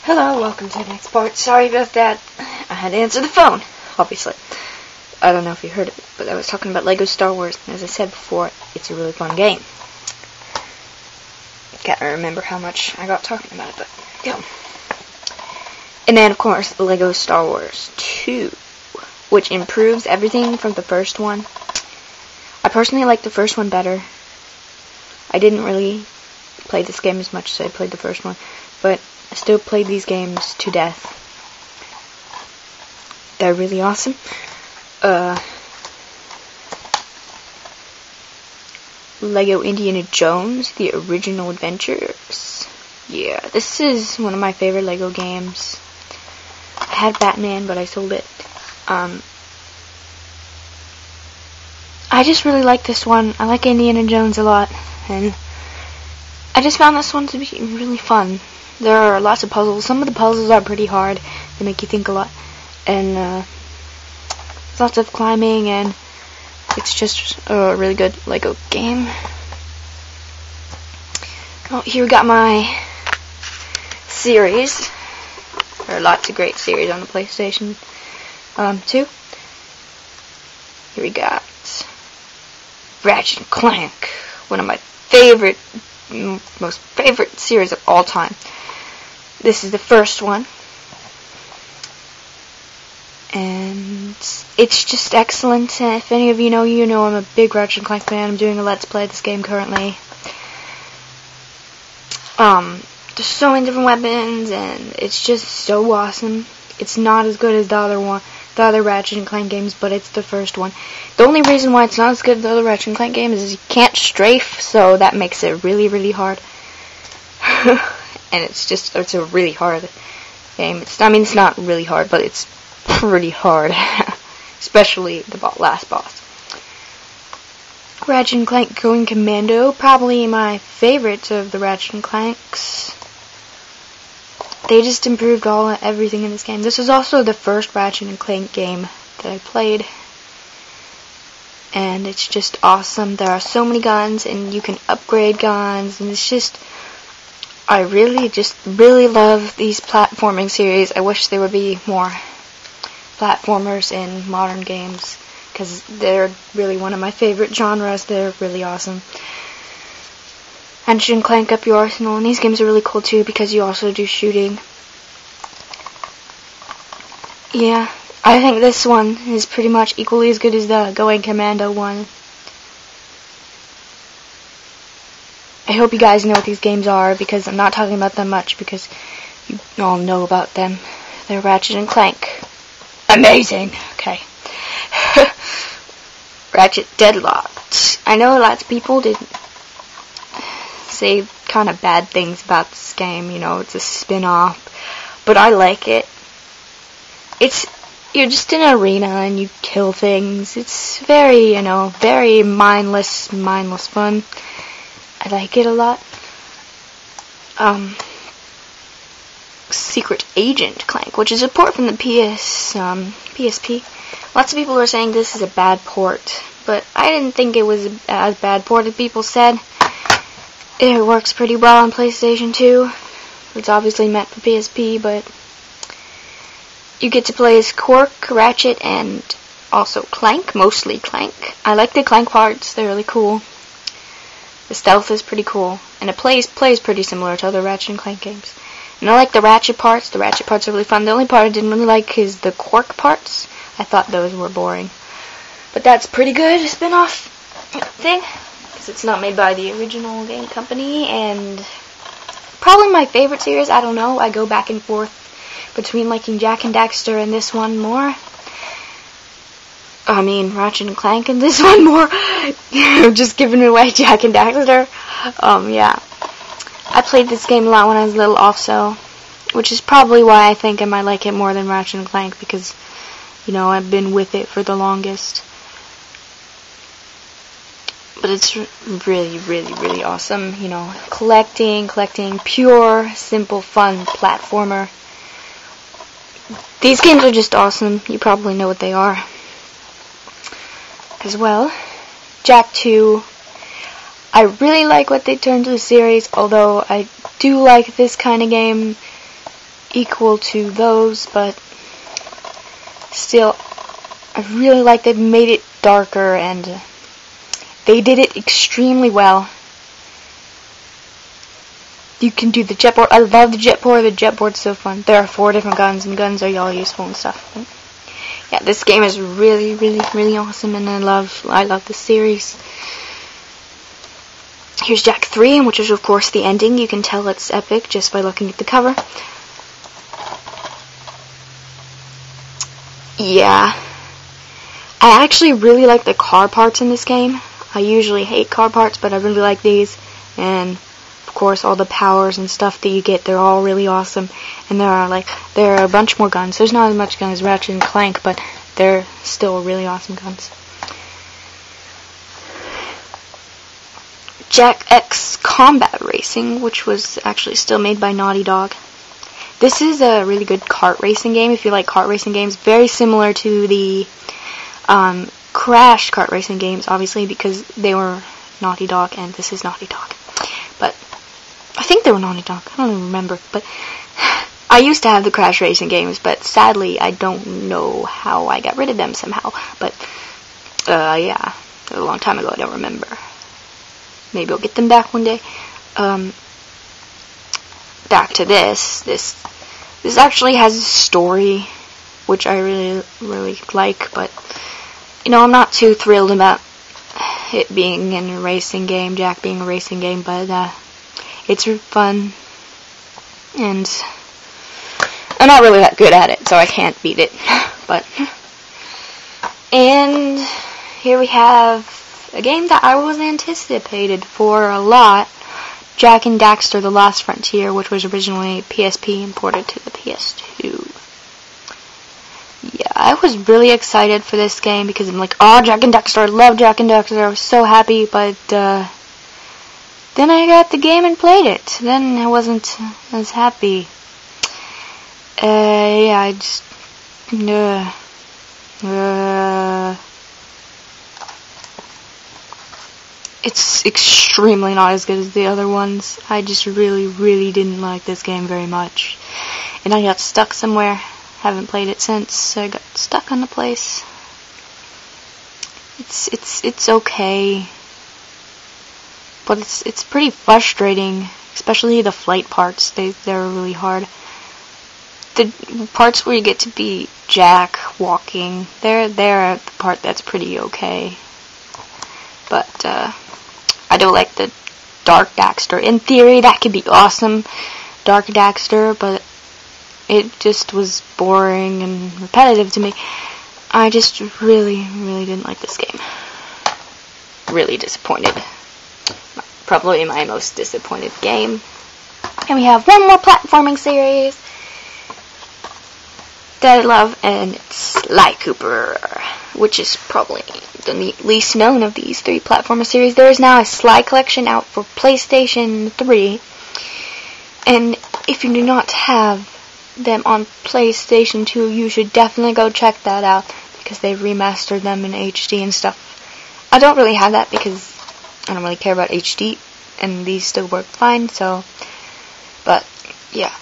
Hello, welcome to the next part. Sorry about that. I had to answer the phone, obviously. I don't know if you heard it, but I was talking about LEGO Star Wars, and as I said before, it's a really fun game. Can't remember how much I got talking about it, but yeah. And then, of course, LEGO Star Wars 2, which improves everything from the first one. I personally like the first one better. I didn't really play this game as much as I played the first one, but I still played these games to death. They're really awesome. LEGO Indiana Jones, The Original Adventures. Yeah, this is one of my favorite LEGO games. I had Batman, but I sold it. I just really like this one. I like Indiana Jones a lot, and I just found this one to be really fun. There are lots of puzzles. Some of the puzzles are pretty hard. They make you think a lot. And lots of climbing, and it's just a really good LEGO game. Oh, here we got my series. There are lots of great series on the PlayStation 2. Here we got Ratchet & Clank, one of my most favorite series of all time. This is the first one, and it's just excellent. If any of you know, I'm a big Ratchet & Clank fan. I'm doing a Let's Play of this game currently. There's so many different weapons, and it's just so awesome. It's not as good as the other Ratchet & Clank games, but it's the first one. The only reason why it's not as good as the other Ratchet & Clank games is you can't strafe, so that makes it really, really hard. And it's a really hard game. It's not really hard, but it's pretty hard. Especially the last boss. Ratchet & Clank Going Commando, probably my favorite of the Ratchet & Clanks. They just improved everything in this game. This was also the first Ratchet & Clank game that I played. And it's just awesome. There are so many guns, and you can upgrade guns, and it's just... I really love these platforming series. I wish there would be more platformers in modern games, because they're really one of my favorite genres. They're really awesome. Ratchet & Clank Up Your Arsenal, and these games are really cool too, because you also do shooting. Yeah, I think this one is pretty much equally as good as the Going Commando one. I hope you guys know what these games are, because I'm not talking about them much, because you all know about them. They're Ratchet & Clank. Amazing! Okay. Ratchet Deadlocked. I know lots of people did say kind of bad things about this game. It's a spin-off, but I like it. You're just in an arena and you kill things. It's very, very mindless fun. I like it a lot. Secret Agent Clank, which is a port from the PSP. Lots of people are saying this is a bad port, but I didn't think it was as bad port as people said. It works pretty well on PlayStation 2. It's obviously meant for PSP, but you get to play as Quark, Ratchet, and also Clank, mostly Clank. I like the Clank parts, they're really cool. The stealth is pretty cool, and it plays pretty similar to other Ratchet & Clank games. And I like the Ratchet parts. The Ratchet parts are really fun. The only part I didn't really like is the Quark parts. I thought those were boring. But that's pretty good, a spin-off thing, because it's not made by the original game company, and probably my favorite series. I don't know. I go back and forth between liking Jak and Daxter and this one more. Ratchet & Clank and this one more. Just giving away Jak and Daxter. Yeah. I played this game a lot when I was little also, which is probably why I think I might like it more than Ratchet & Clank, because, I've been with it for the longest. But it's really, really, really awesome. Collecting, pure, simple, fun platformer. These games are just awesome. You probably know what they are as well. Jak 2. I really like what they turned to the series, although I do like this kind of game equal to those, but still, I really like they made it darker, and they did it extremely well. You can do the jetboard. I love the jetboard. The jetboard's so fun. There are 4 different guns, and guns are all useful and stuff. But yeah, this game is really, really, really awesome, and I love the series. Here's Jak 3, which is of course the ending. You can tell it's epic just by looking at the cover. Yeah. I actually really like the car parts in this game. I usually hate car parts, but I really like these. And of course all the powers and stuff that you get, they're all really awesome. And there are a bunch more guns. There's not as much guns as Ratchet and Clank, but they're still really awesome guns. Jak X Combat Racing, which was actually still made by Naughty Dog. This is a really good kart racing game, if you like kart racing games. Very similar to the Crash kart racing games, obviously, because they were Naughty Dog, and this is Naughty Dog. But I think they were Naughty Dog. I don't even remember. But I used to have the Crash racing games, but sadly, I don't know how I got rid of them somehow. But, yeah, a long time ago, I don't remember. Maybe I'll get them back one day. Back to this. This actually has a story, which I really, really like, but, you know, I'm not too thrilled about it being in a racing game, Jak being a racing game, but, it's fun, and I'm not really that good at it, so I can't beat it, but, and here we have a game that I was anticipated for a lot, Jak and Daxter: The Lost Frontier, which was originally PSP imported to the PS2. Yeah, I was really excited for this game because I'm like, oh, Jak and Daxter, I love Jak and Daxter, I was so happy, but then I got the game and played it. Then I wasn't as happy. Yeah, I just... It's extremely not as good as the other ones. I just really, really didn't like this game very much. And I got stuck somewhere. Haven't played it since. I got stuck on the place. It's okay. But it's pretty frustrating. Especially the flight parts. They're really hard. The parts where you get to be Jak walking, they're the part that's pretty okay. But, I don't like the Dark Daxter. In theory, that could be awesome, Dark Daxter, but it just was boring and repetitive to me. I just really, really didn't like this game. Really disappointed. Probably my most disappointed game. And we have one more platforming series that I love, and it's Sly Cooper, which is probably the least known of these 3 platformer series. There is now a Sly collection out for PlayStation 3, and if you do not have them on PlayStation 2, you should definitely go check that out, because they've remastered them in HD and stuff. I don't really have that because I don't really care about HD, and these still work fine, so, but, yeah.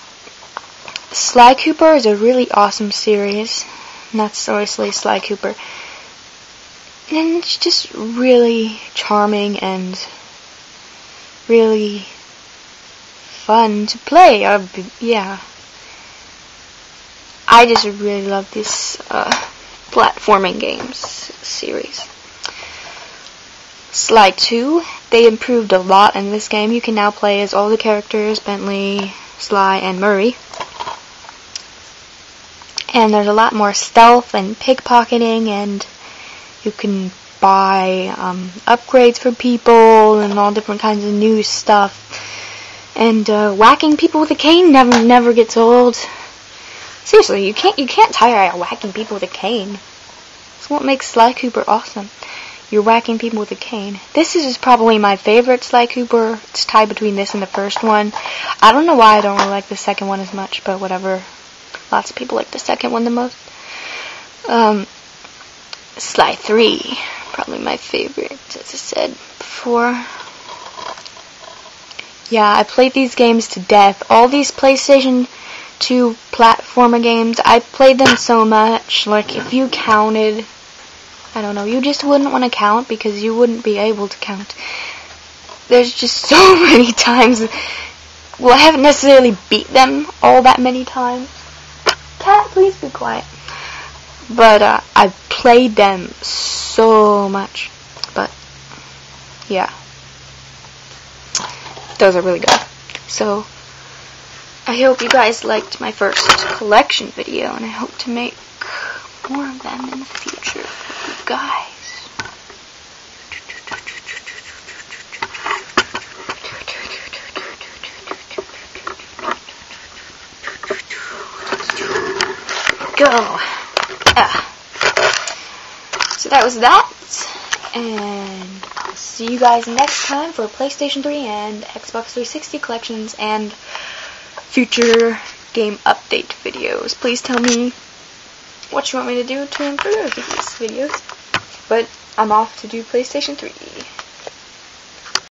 Sly Cooper is a really awesome series, and that's obviously Sly Cooper. And it's just really charming and really fun to play. Yeah. I just really love this platforming games series. Sly 2, they improved a lot in this game. You can now play as all the characters, Bentley, Sly, and Murray. And there's a lot more stealth and pickpocketing, and you can buy upgrades for people and all different kinds of new stuff. And whacking people with a cane never gets old. Seriously, you can't tire of whacking people with a cane. That's what makes Sly Cooper awesome. You're whacking people with a cane. This is probably my favorite Sly Cooper. It's tied between this and the first one. I don't know why I don't really like the second one as much, but whatever. Lots of people like the second one the most. Sly 3, probably my favorite, as I said before. Yeah, I played these games to death. All these PlayStation 2 platformer games. I played them so much, like, if you counted, I don't know, you just wouldn't want to count because you wouldn't be able to count. There's just so many times. Well, I haven't necessarily beat them all that many times. Cat, please be quiet. But I've played them so much. But yeah, those are really good. So I hope you guys liked my first collection video, and I hope to make more of them in the future for you guys. Go. So that was that, and I'll see you guys next time for PlayStation 3 and Xbox 360 collections and future game update videos. Please tell me what you want me to do to improve these videos. But I'm off to do PlayStation 3.